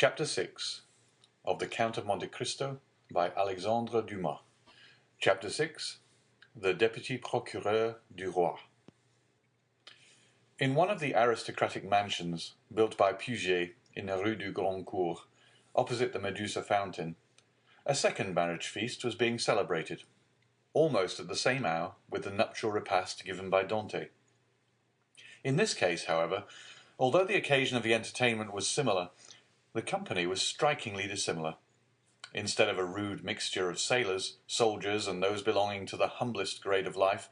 Chapter 6 of the Count of Monte Cristo by Alexandre Dumas. Chapter 6 The Deputy Procureur du Roi. In one of the aristocratic mansions built by Puget in the Rue du Grand Cours, opposite the Medusa fountain, a second marriage feast was being celebrated, almost at the same hour with the nuptial repast given by Dante. In this case, however, although the occasion of the entertainment was similar, the company was strikingly dissimilar. Instead of a rude mixture of sailors, soldiers, and those belonging to the humblest grade of life,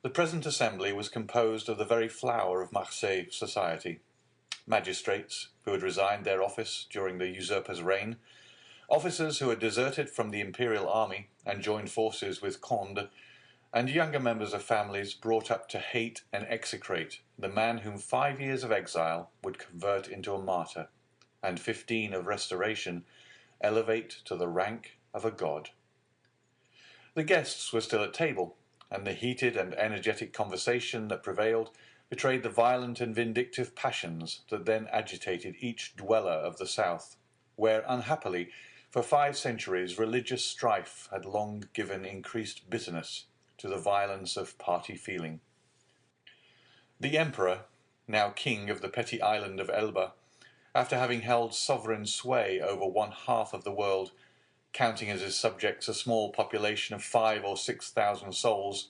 the present assembly was composed of the very flower of Marseille society: magistrates who had resigned their office during the usurper's reign, officers who had deserted from the imperial army and joined forces with Conde, and younger members of families brought up to hate and execrate the man whom 5 years of exile would convert into a martyr, and 15 of restoration elevate to the rank of a god. The guests were still at table, and the heated and energetic conversation that prevailed betrayed the violent and vindictive passions that then agitated each dweller of the South, where, unhappily, for 5 centuries religious strife had long given increased bitterness to the violence of party feeling. The emperor, now king of the petty island of Elba, after having held sovereign sway over 1/2 of the world, counting as his subjects a small population of 5,000 or 6,000 souls,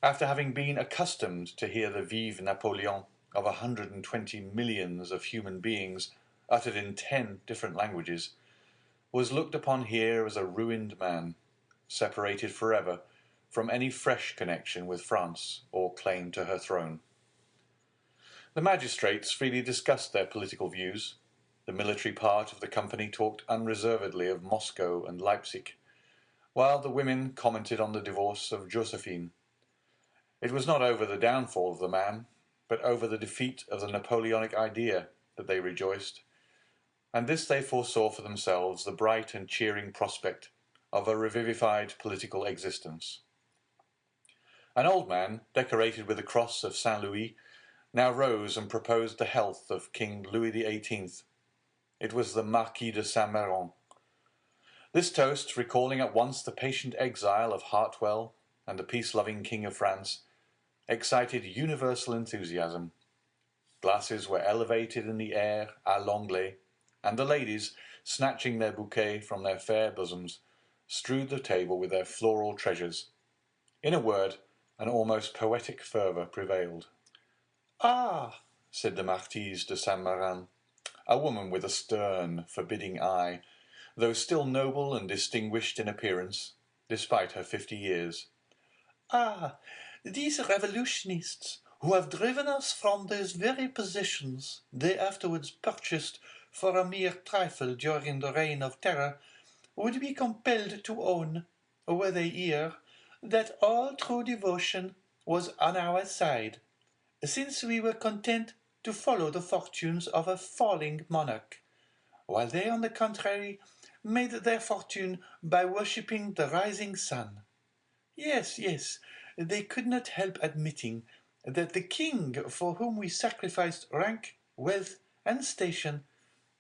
after having been accustomed to hear the Vive Napoleon of 120 millions of human beings uttered in 10 different languages, was looked upon here as a ruined man, separated forever from any fresh connection with France or claim to her throne. The magistrates freely discussed their political views. The military part of the company talked unreservedly of Moscow and Leipzig, while the women commented on the divorce of Josephine. It was not over the downfall of the man, but over the defeat of the Napoleonic idea that they rejoiced, and this they foresaw for themselves the bright and cheering prospect of a revivified political existence. An old man, decorated with the cross of Saint Louis, now rose and proposed the health of King Louis XVIII. It was the Marquis de Saint-Méran. This toast, recalling at once the patient exile of Hartwell and the peace-loving King of France, excited universal enthusiasm. Glasses were elevated in the air à l'anglais, and the ladies, snatching their bouquet from their fair bosoms, strewed the table with their floral treasures. In a word, an almost poetic fervour prevailed. "Ah," said the Marquise de Saint-Méran, a woman with a stern, forbidding eye, though still noble and distinguished in appearance, despite her 50 years. "Ah, these revolutionists, who have driven us from those very positions they afterwards purchased for a mere trifle during the reign of terror, would be compelled to own, were they here, that all true devotion was on our side, since we were content to follow the fortunes of a falling monarch, while they, on the contrary, made their fortune by worshipping the rising sun. Yes, yes, they could not help admitting that the king for whom we sacrificed rank, wealth, and station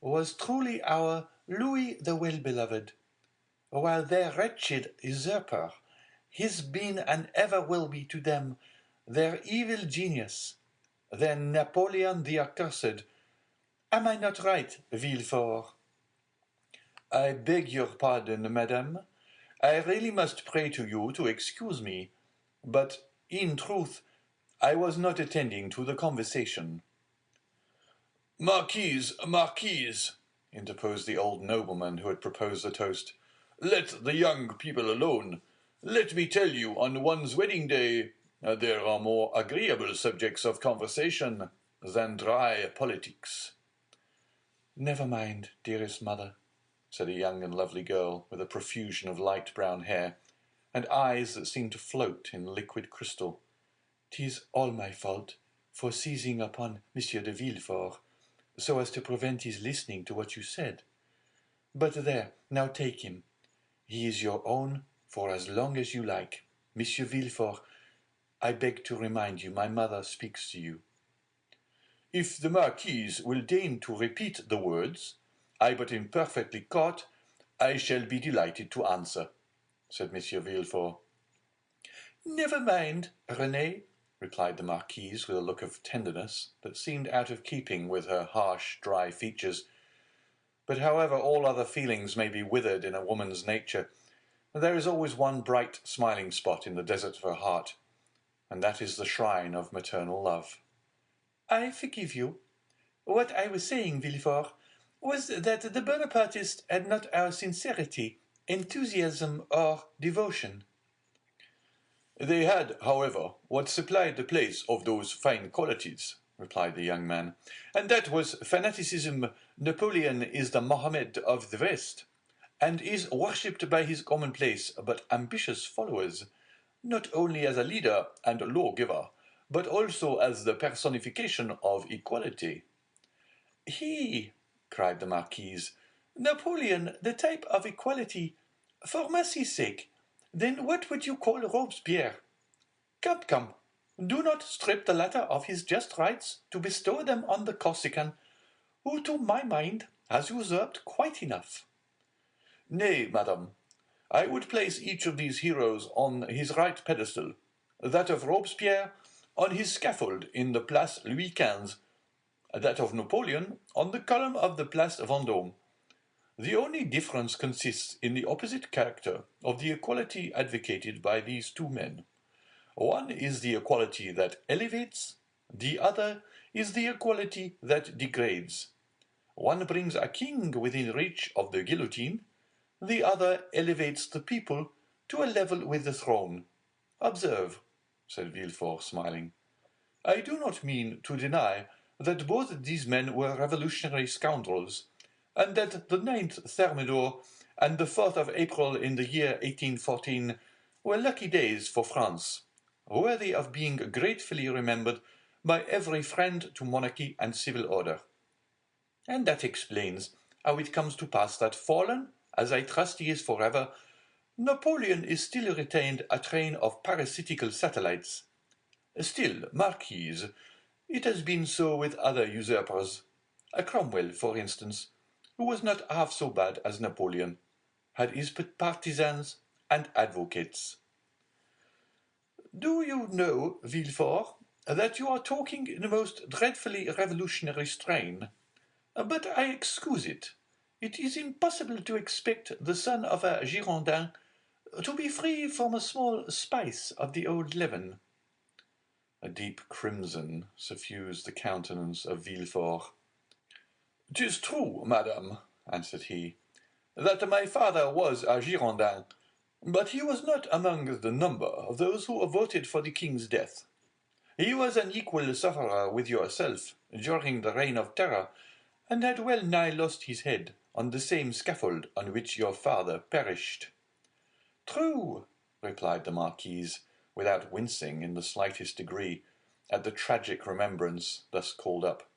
was truly our Louis the Well-Beloved, while their wretched usurper has been and ever will be to them their evil genius, their Napoleon the Accursed. Am I not right, Villefort?" "I beg your pardon, madame. I really must pray to you to excuse me, but, in truth, I was not attending to the conversation." "Marquise, Marquise," interposed the old nobleman who had proposed the toast, "let the young people alone. Let me tell you, on one's wedding day, there are more agreeable subjects of conversation than dry politics." "Never mind, dearest mother," said a young and lovely girl with a profusion of light brown hair, and eyes that seemed to float in liquid crystal. "'Tis all my fault, for seizing upon Monsieur de Villefort, so as to prevent his listening to what you said. But there, now take him. He is your own for as long as you like. Monsieur Villefort, I beg to remind you my mother speaks to you." "If the Marquise will deign to repeat the words, I but imperfectly caught, I shall be delighted to answer, said Monsieur Villefort. Never mind, Renée, replied the Marquise with a look of tenderness that seemed out of keeping with her harsh, dry features. But however all other feelings may be withered in a woman's nature, there is always one bright, smiling spot in the desert of her heart, and that is the shrine of maternal love. I forgive you. What I was saying, Villefort, was that the Bonapartists had not our sincerity, enthusiasm, or devotion. They had, however, what supplied the place of those fine qualities, replied the young man, and that was fanaticism. Napoleon is the Mohammed of the West, and is worshipped by his commonplace but ambitious followers, not only as a leader and lawgiver, but also as the personification of equality. He, cried the Marquise, Napoleon, the type of equality. For mercy's sake, then what would you call Robespierre? Come, come, do not strip the latter of his just rights to bestow them on the Corsican, who, to my mind, has usurped quite enough. Nay, madame, I would place each of these heroes on his right pedestal, that of Robespierre on his scaffold in the Place Louis XV, that of Napoleon on the column of the Place Vendôme. The only difference consists in the opposite character of the equality advocated by these two men. One is the equality that elevates, the other is the equality that degrades. One brings a king within reach of the guillotine, the other elevates the people to a level with the throne. Observe, said Villefort, smiling. I do not mean to deny that both these men were revolutionary scoundrels, and that the 9th Thermidor and the 4th of April in the year 1814 were lucky days for France, worthy of being gratefully remembered by every friend to monarchy and civil order. And that explains how it comes to pass that, fallen, as I trust he is forever, Napoleon is still retained a train of parasitical satellites. Still, Marquise, it has been so with other usurpers. Cromwell, for instance, who was not half so bad as Napoleon, had his partisans and advocates. Do you know, Villefort, that you are talking in a most dreadfully revolutionary strain? But I excuse it. It is impossible to expect the son of a Girondin to be free from a small spice of the old leaven. A deep crimson suffused the countenance of Villefort. "'Tis true, madame," answered he, "that my father was a Girondin, but he was not among the number of those who voted for the king's death. He was an equal sufferer with yourself during the reign of terror, and had well nigh lost his head on the same scaffold on which your father perished." "True," replied the Marquise, without wincing in the slightest degree at the tragic remembrance thus called up.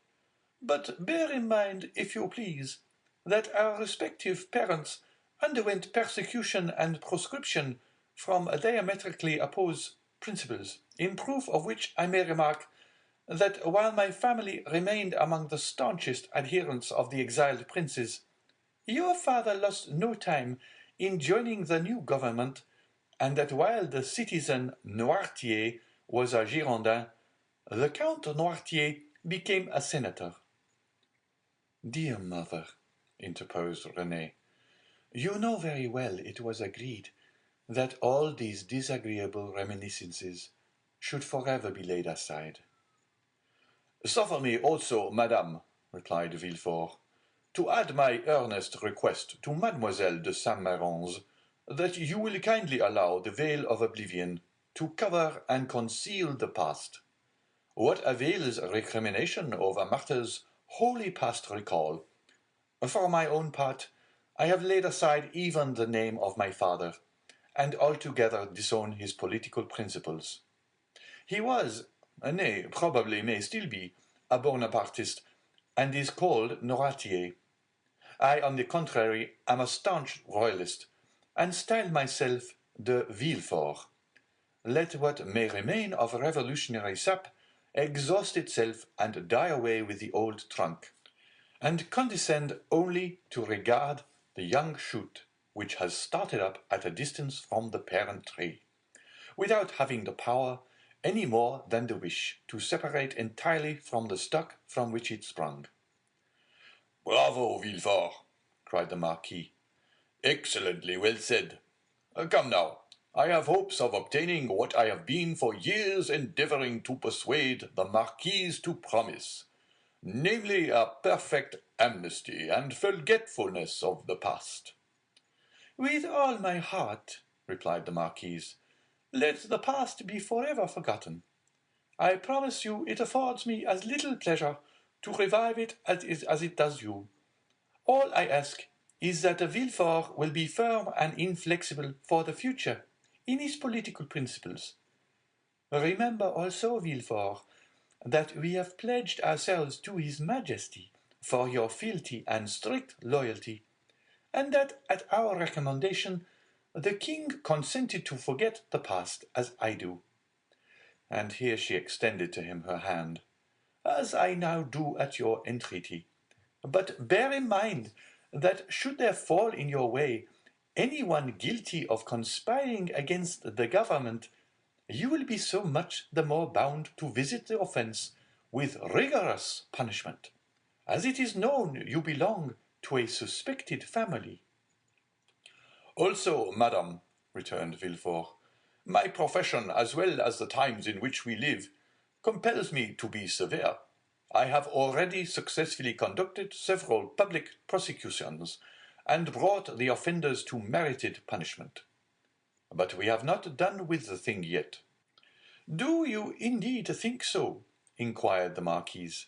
"But bear in mind, if you please, that our respective parents underwent persecution and proscription from diametrically opposed principles, in proof of which I may remark that while my family remained among the staunchest adherents of the exiled princes, your father lost no time in joining the new government, and that while the citizen Noirtier was a Girondin, the Count Noirtier became a senator." "Dear mother," interposed Renée, "you know very well it was agreed that all these disagreeable reminiscences should forever be laid aside." "Suffer me also, madame," replied Villefort, "to add my earnest request to Mademoiselle de Saint-Méran's, that you will kindly allow the veil of oblivion to cover and conceal the past. What avails recrimination over matters wholly past recall? For my own part, I have laid aside even the name of my father, and altogether disown his political principles. He was, nay, probably may still be, a Bonapartist, and is called Noirtier. I, on the contrary, am a staunch royalist, and style myself de Villefort. Let what may remain of revolutionary sap exhaust itself and die away with the old trunk. and condescend only to regard the young shoot which has started up at a distance from the parent tree, without having the power any more than the wish to separate entirely from the stock from which it sprung. "Bravo, Villefort!" cried the Marquis. "Excellently well said. Come now, I have hopes of obtaining what I have been for years endeavoring to persuade the Marquise to promise, namely a perfect amnesty and forgetfulness of the past." "With all my heart," replied the Marquise. "Let the past be forever forgotten. I promise you it affords me as little pleasure to revive it as it does you. All I ask is that Villefort will be firm and inflexible for the future in his political principles. Remember also, Villefort, that we have pledged ourselves to his Majesty for your fealty and strict loyalty, and that at our recommendation the king consented to forget the past as I do." And here she extended to him her hand, "as I now do at your entreaty. But bear in mind that should there fall in your way any one guilty of conspiring against the government, you will be so much the more bound to visit the offence with rigorous punishment, as it is known you belong to a suspected family." "Also, madam," returned Villefort, "my profession, as well as the times in which we live, compels me to be severe. I have already successfully conducted several public prosecutions, and brought the offenders to merited punishment. But we have not done with the thing yet." "Do you indeed think so?" inquired the Marquise.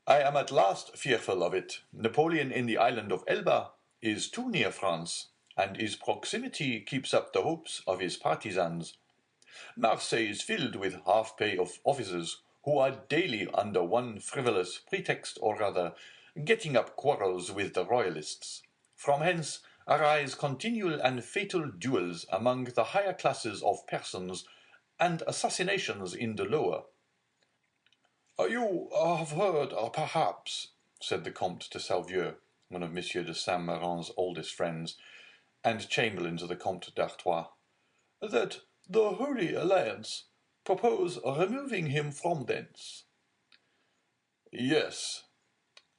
"I am at last fearful of it. Napoleon in the island of Elba is too near France, and his proximity keeps up the hopes of his partisans. Marseille is filled with half-pay officers who are daily, under one frivolous pretext or other, getting up quarrels with the royalists. From hence arise continual and fatal duels among the higher classes of persons, and assassinations in the lower." "You have heard, perhaps," said the Comte de Salvieux, one of M. de Saint-Méran's oldest friends, and chamberlain to the Comte d'Artois, "that the Holy Alliance propose removing him from thence." "Yes,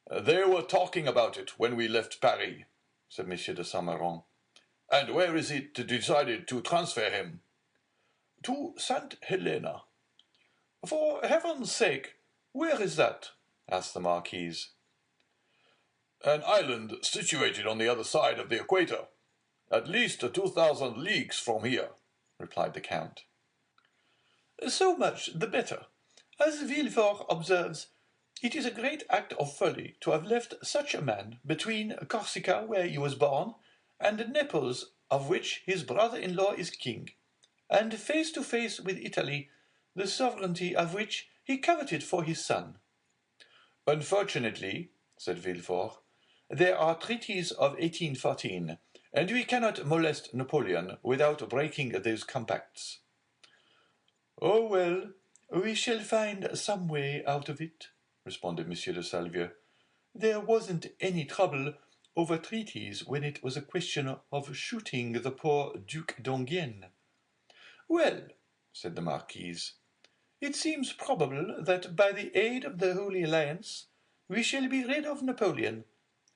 they were talking about it when we left Paris," said M. de Saint-Méran. "And where is it decided to transfer him?" "To St. Helena." "For heaven's sake, where is that?" asked the Marquise. "An island situated on the other side of the equator, at least 2,000 leagues from here," replied the Count. "So much the better. As Villefort observes, it is a great act of folly to have left such a man between Corsica, where he was born, and Naples, of which his brother-in-law is king, and face to face with Italy, the sovereignty of which he coveted for his son." "Unfortunately," said Villefort, "there are treaties of 1814, and we cannot molest Napoleon without breaking those compacts." "Oh, well, we shall find some way out of it," responded M. de Salvieux. "There wasn't any trouble over treaties when it was a question of shooting the poor Duc d'Enghien." "Well," said the Marquise, "it seems probable that by the aid of the Holy Alliance we shall be rid of Napoleon,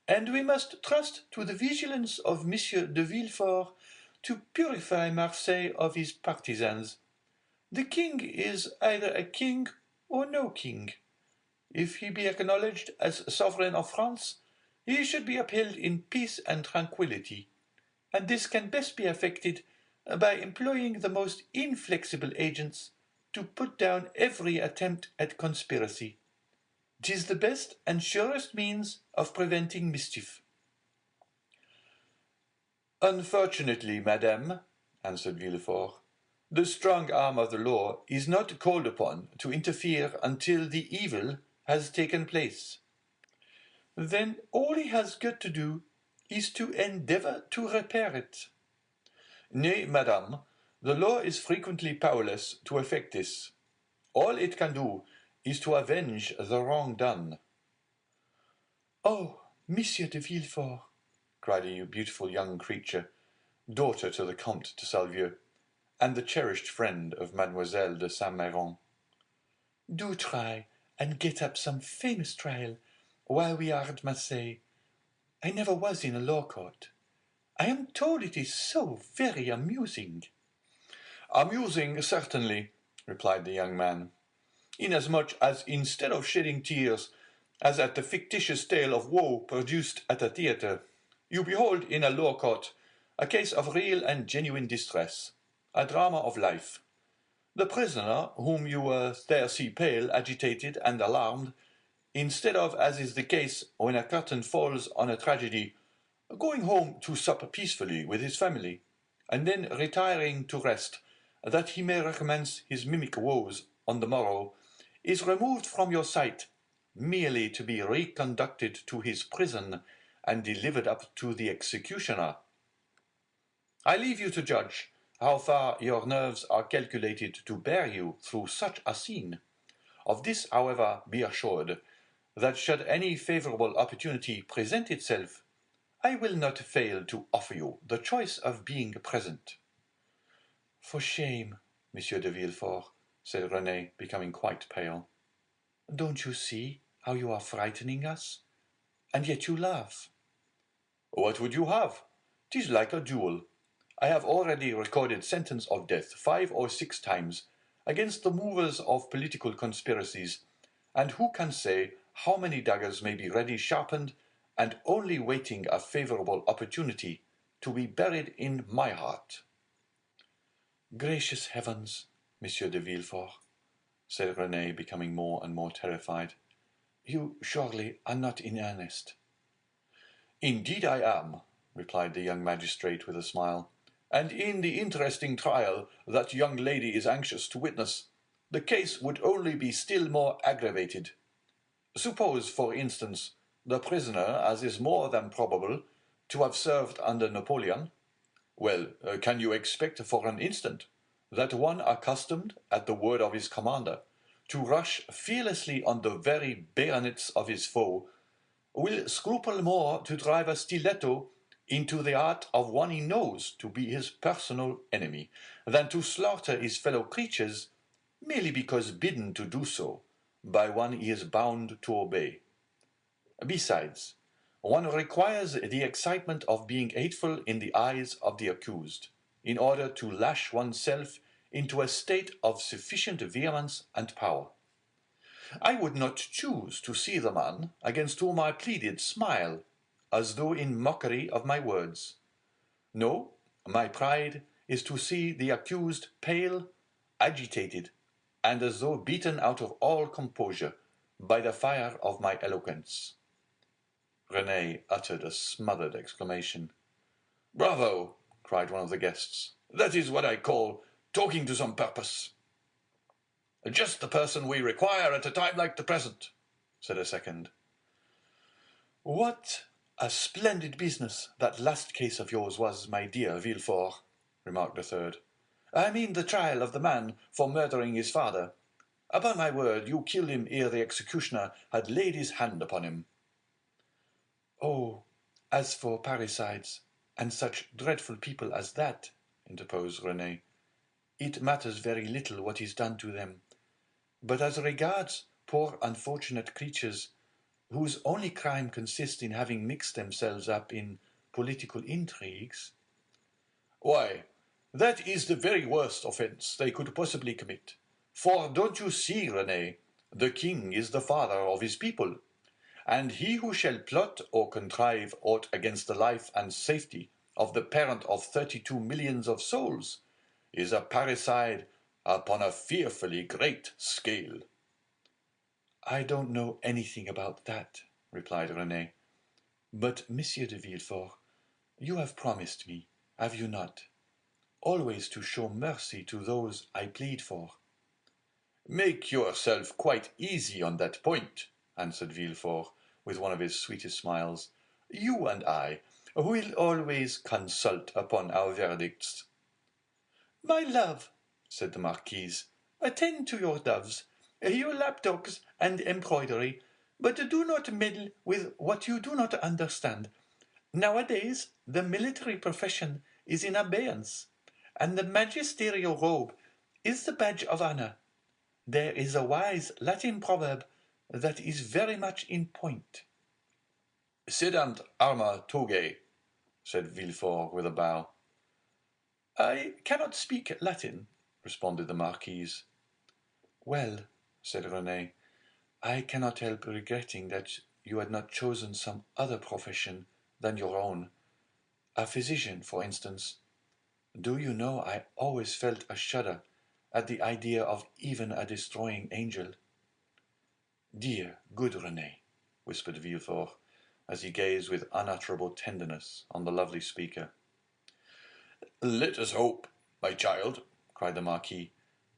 and we must trust to the vigilance of M. de Villefort to purify Marseille of his partisans. The king is either a king or no king. If he be acknowledged as sovereign of France, he should be upheld in peace and tranquillity, and this can best be effected by employing the most inflexible agents to put down every attempt at conspiracy. 'Tis the best and surest means of preventing mischief." "Unfortunately, madame," answered Villefort, "the strong arm of the law is not called upon to interfere until the evil has taken place." "Then all he has got to do is to endeavour to repair it." "Nay, madame, the law is frequently powerless to effect this. All it can do is to avenge the wrong done." Oh, Monsieur de Villefort, cried a beautiful young creature, daughter to the Comte de Salvieux, and the cherished friend of Mademoiselle de Saint-Méran. Do try and get up some famous trial while we are at Marseille. I never was in a law court. I am told it is so very amusing. Amusing, certainly, replied the young man, inasmuch as instead of shedding tears, as at the fictitious tale of woe produced at a theatre, you behold in a law court a case of real and genuine distress, a drama of life. The prisoner, whom you there see pale, agitated, and alarmed, instead of, as is the case when a curtain falls on a tragedy, going home to sup peacefully with his family, and then retiring to rest, that he may recommence his mimic woes on the morrow, is removed from your sight, merely to be reconducted to his prison and delivered up to the executioner. I leave you to judge how far your nerves are calculated to bear you through such a scene. Of this, however, be assured, that should any favourable opportunity present itself, I will not fail to offer you the choice of being present. For shame, Monsieur de Villefort, said Renée, becoming quite pale. Don't you see how you are frightening us? And yet you laugh. What would you have? 'Tis like a duel. I have already recorded sentence of death 5 or 6 times against the movers of political conspiracies, and who can say how many daggers may be ready sharpened and only waiting a favourable opportunity to be buried in my heart? Gracious heavens, Monsieur de Villefort, said Renée, becoming more and more terrified, you surely are not in earnest. Indeed I am, replied the young magistrate with a smile, and in the interesting trial that young lady is anxious to witness, the case would only be still more aggravated. Suppose, for instance, the prisoner, as is more than probable, to have served under Napoleon. Well, can you expect for an instant that one accustomed, at the word of his commander, to rush fearlessly on the very bayonets of his foe, will scruple more to drive a stiletto into the heart of one he knows to be his personal enemy, than to slaughter his fellow creatures merely because bidden to do so by one he is bound to obey? Besides, one requires the excitement of being hateful in the eyes of the accused, in order to lash oneself into a state of sufficient vehemence and power. I would not choose to see the man against whom I pleaded smile, as though in mockery of my words. No, my pride is to see the accused pale, agitated, and as though beaten out of all composure by the fire of my eloquence. Renée uttered a smothered exclamation. Bravo! cried one of the guests. That is what I call talking to some purpose. Just the person we require at a time like the present, said a second. What a splendid business that last case of yours was, my dear Villefort, remarked a third. I mean the trial of the man for murdering his father. Upon my word, you killed him ere the executioner had laid his hand upon him. Oh, as for parricides, and such dreadful people as that, interposed Renée, it matters very little what is done to them. But as regards poor unfortunate creatures, whose only crime consists in having mixed themselves up in political intrigues, why, that is the very worst offence they could possibly commit. For don't you see, Renée, the king is the father of his people, and he who shall plot or contrive aught against the life and safety of the parent of 32 millions of souls is a parricide upon a fearfully great scale. I don't know anything about that, replied Renée. But, Monsieur de Villefort, you have promised me, have you not, always to show mercy to those I plead for? Make yourself quite easy on that point, answered Villefort, with one of his sweetest smiles. You and I will always consult upon our verdicts. My love, said the marquise, attend to your doves, your lapdogs and embroidery, But do not meddle with what you do not understand. Nowadays, the military profession is in abeyance, and the magisterial robe is the badge of honor. There is a wise Latin proverb that is very much in point. Sedant arma togae, said Villefort with a bow. I cannot speak Latin, responded the Marquise. Well, said Renée, I cannot help regretting that you had not chosen some other profession than your own. A physician, for instance. Do you know, I always felt a shudder at the idea of even a destroying angel. Dear, good Renée, whispered Villefort, as he gazed with unutterable tenderness on the lovely speaker. Let us hope, my child, cried the Marquis,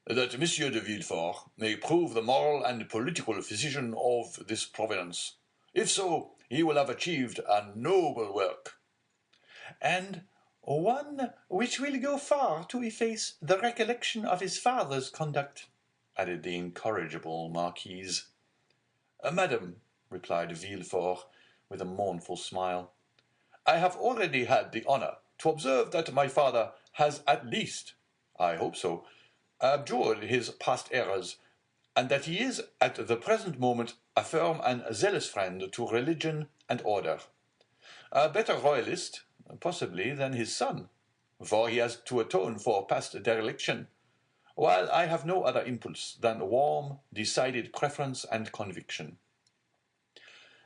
that Monsieur de Villefort may prove the moral and political physician of this province. If so, he will have achieved a noble work. And one which will go far to efface the recollection of his father's conduct, added the incorrigible Marquise. Madam, replied Villefort, with a mournful smile, I have already had the honour to observe that my father has at least, I hope so, abjured his past errors, and that he is at the present moment a firm and zealous friend to religion and order. A better royalist, possibly, than his son, for he has to atone for past dereliction, while I have no other impulse than warm, decided preference and conviction.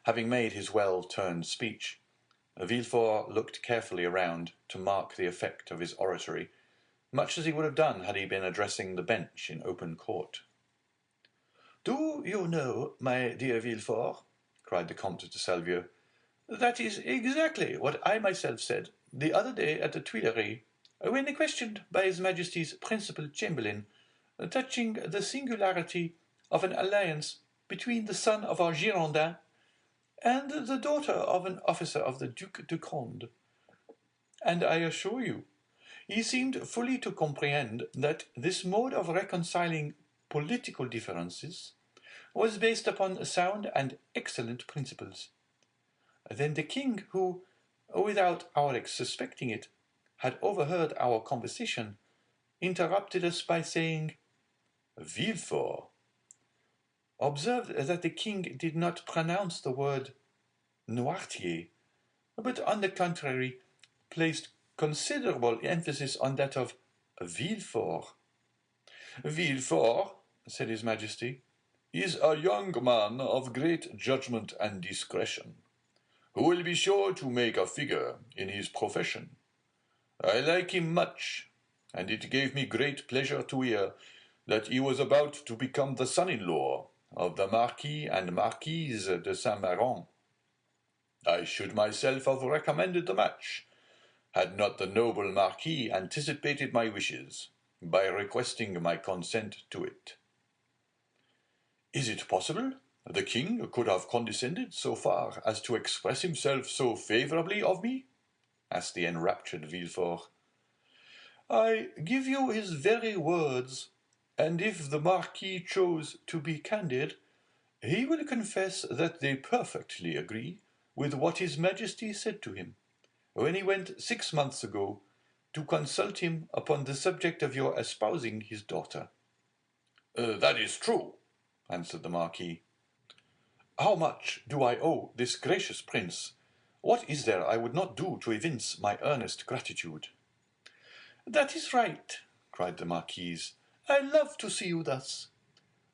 Having made his well-turned speech, Villefort looked carefully around to mark the effect of his oratory, much as he would have done had he been addressing the bench in open court. Do you know, my dear Villefort, cried the Comte de Salvieux, that is exactly what I myself said the other day at the Tuileries, when questioned by His Majesty's principal chamberlain touching the singularity of an alliance between the son of our Girondin and the daughter of an officer of the Duc de Conde. And I assure you, he seemed fully to comprehend that this mode of reconciling political differences was based upon sound and excellent principles. Then the king, who, without our suspecting it, had overheard our conversation, interrupted us by saying, Villefort. Observe that the king did not pronounce the word Noirtier, but on the contrary placed considerable emphasis on that of Villefort. Villefort, said His Majesty, is a young man of great judgment and discretion, who will be sure to make a figure in his profession. I like him much, and it gave me great pleasure to hear that he was about to become the son-in-law of the Marquis and Marquise de Saint-Méran. I should myself have recommended the match, had not the noble Marquis anticipated my wishes by requesting my consent to it. Is it possible the king could have condescended so far as to express himself so favourably of me? Asked the enraptured Villefort. I give you his very words, and if the Marquis chose to be candid, he will confess that they perfectly agree with what His Majesty said to him, when he went 6 months ago to consult him upon the subject of your espousing his daughter. That is true, answered the Marquis. How much do I owe this gracious prince? What is there I would not do to evince my earnest gratitude? That is right, cried the Marquise. I love to see you thus.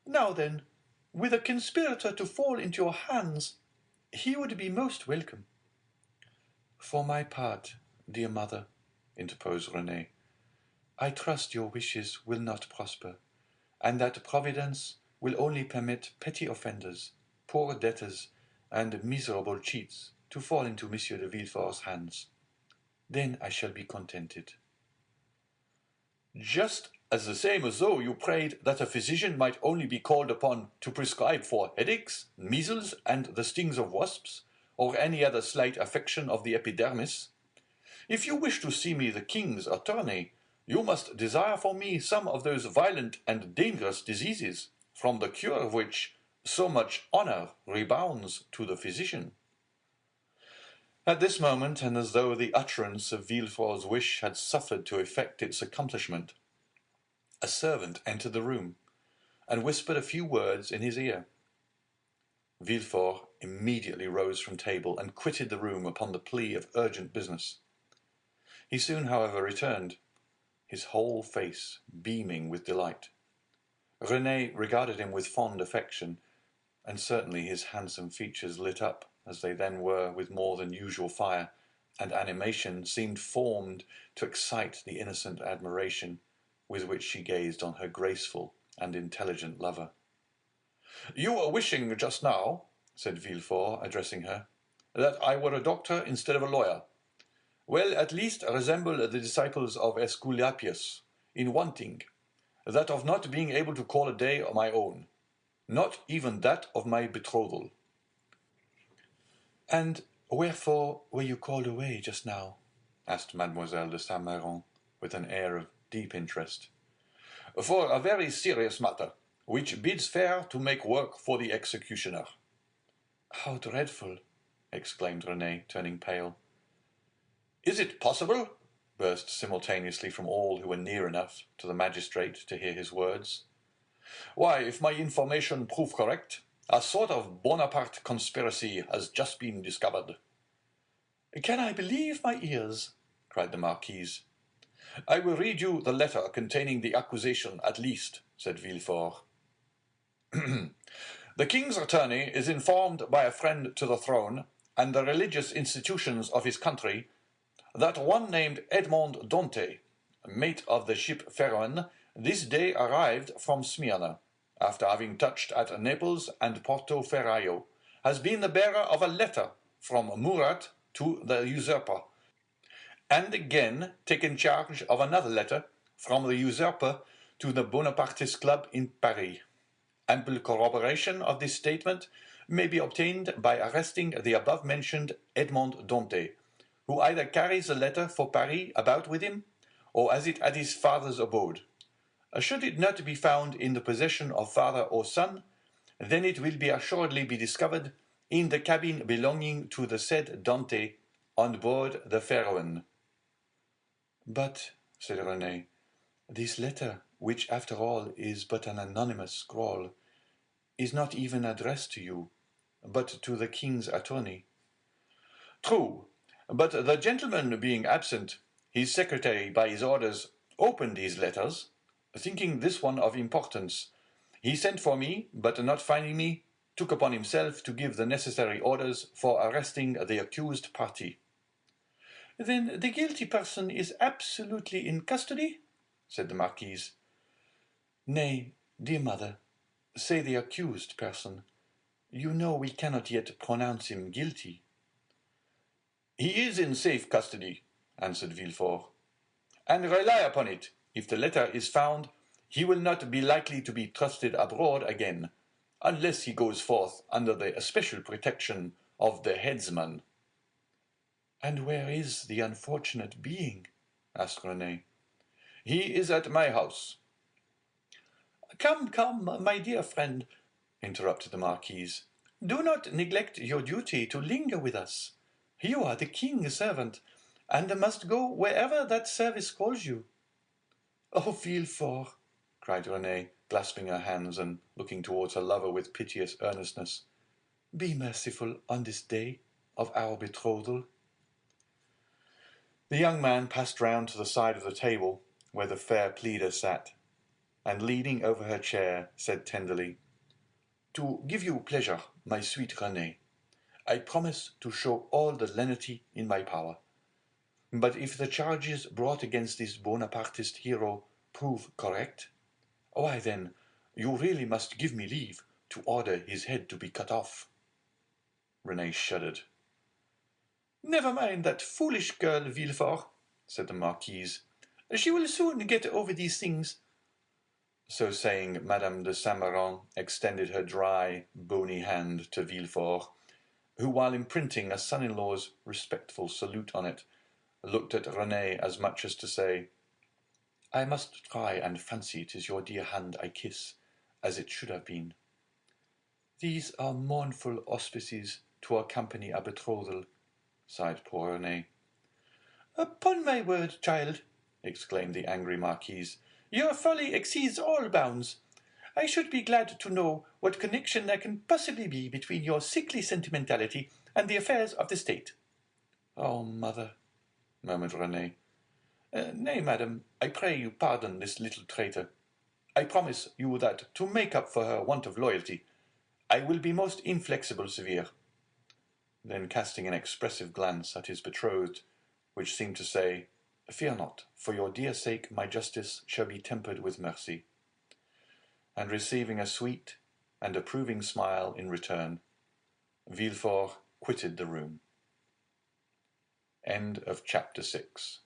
Now then, with a conspirator to fall into your hands, he would be most welcome. For my part, dear mother, interposed Renée, I trust your wishes will not prosper, and that Providence will only permit petty offenders, poor debtors, and miserable cheats to fall into Monsieur de Villefort's hands. Then I shall be contented. Just as the same as though you prayed that a physician might only be called upon to prescribe for headaches, measles, and the stings of wasps, or any other slight affection of the epidermis. If you wish to see me the king's attorney, you must desire for me some of those violent and dangerous diseases, from the cure of which So much honour rebounds to the physician. At this moment, and as though the utterance of Villefort's wish had suffered to effect its accomplishment, a servant entered the room, and whispered a few words in his ear. Villefort immediately rose from table, and quitted the room upon the plea of urgent business. He soon, however, returned, his whole face beaming with delight. Renée regarded him with fond affection, and certainly his handsome features lit up, as they then were, with more than usual fire, and animation seemed formed to excite the innocent admiration with which she gazed on her graceful and intelligent lover. "You were wishing just now," said Villefort, addressing her, "that I were a doctor instead of a lawyer. Well, at least resemble the disciples of Aesculapius in one thing, that of not being able to call a day my own, not even that of my betrothal." "And wherefore were you called away just now?" asked Mademoiselle de Saint-Méran, with an air of deep interest. "For a very serious matter, which bids fair to make work for the executioner." "How dreadful!" exclaimed Renée, turning pale. "Is it possible?" burst simultaneously from all who were near enough to the magistrate to hear his words. "Why, if my information prove correct, a sort of Bonaparte conspiracy has just been discovered." "Can I believe my ears?" cried the marquise. "I will read you the letter containing the accusation at least," said Villefort. "The king's attorney is informed by a friend to the throne and the religious institutions of his country that one named Edmond Dantès, mate of the ship Pharaon, this day arrived from Smyrna, after having touched at Naples and Porto Ferraio, has been the bearer of a letter from Murat to the usurper, and again taken charge of another letter from the usurper to the Bonapartist club in Paris. Ample corroboration of this statement may be obtained by arresting the above-mentioned Edmond Dantès, who either carries the letter for Paris about with him, or has it at his father's abode. Should it not be found in the possession of father or son, then it will be assuredly be discovered in the cabin belonging to the said Dantès, on board the Pharaon." "But," said Renée, "this letter, which after all is but an anonymous scrawl, is not even addressed to you, but to the king's attorney." "True, but the gentleman being absent, his secretary by his orders opened these letters, thinking this one of importance. He sent for me, but not finding me, took upon himself to give the necessary orders for arresting the accused party." "Then the guilty person is absolutely in custody?" said the marquise. "Nay, dear mother, say the accused person. You know we cannot yet pronounce him guilty." "He is in safe custody," answered Villefort. "And rely upon it, if the letter is found, he will not be likely to be trusted abroad again, unless he goes forth under the especial protection of the headsman." "And where is the unfortunate being?" asked Renée. "He is at my house." "Come, come, my dear friend," interrupted the marquise. "Do not neglect your duty to linger with us. You are the king's servant, and must go wherever that service calls you." "Oh, Villefort!" cried Renée, clasping her hands and looking towards her lover with piteous earnestness, "be merciful on this day of our betrothal." The young man passed round to the side of the table where the fair pleader sat, and leaning over her chair, said tenderly, "To give you pleasure, my sweet Renée, I promise to show all the lenity in my power. But if the charges brought against this Bonapartist hero prove correct, why then, you really must give me leave to order his head to be cut off." Renée shuddered. "Never mind that foolish girl, Villefort," said the marquise. "She will soon get over these things." So saying, Madame de Saint-Méran extended her dry, bony hand to Villefort, who, while imprinting a son-in-law's respectful salute on it, looked at Renée as much as to say, "I must try and fancy it is your dear hand I kiss, as it should have been." "These are mournful auspices to accompany a betrothal," sighed poor Renée. "Upon my word, child," exclaimed the angry Marquise, "your folly exceeds all bounds. I should be glad to know what connection there can possibly be between your sickly sentimentality and the affairs of the state." "Oh, mother," murmured Renée. "Nay, madam, I pray you pardon this little traitor. I promise you that, to make up for her want of loyalty, I will be most inflexible severe." Then casting an expressive glance at his betrothed, which seemed to say, "Fear not, for your dear sake my justice shall be tempered with mercy," and receiving a sweet and approving smile in return, Villefort quitted the room. End of chapter 6.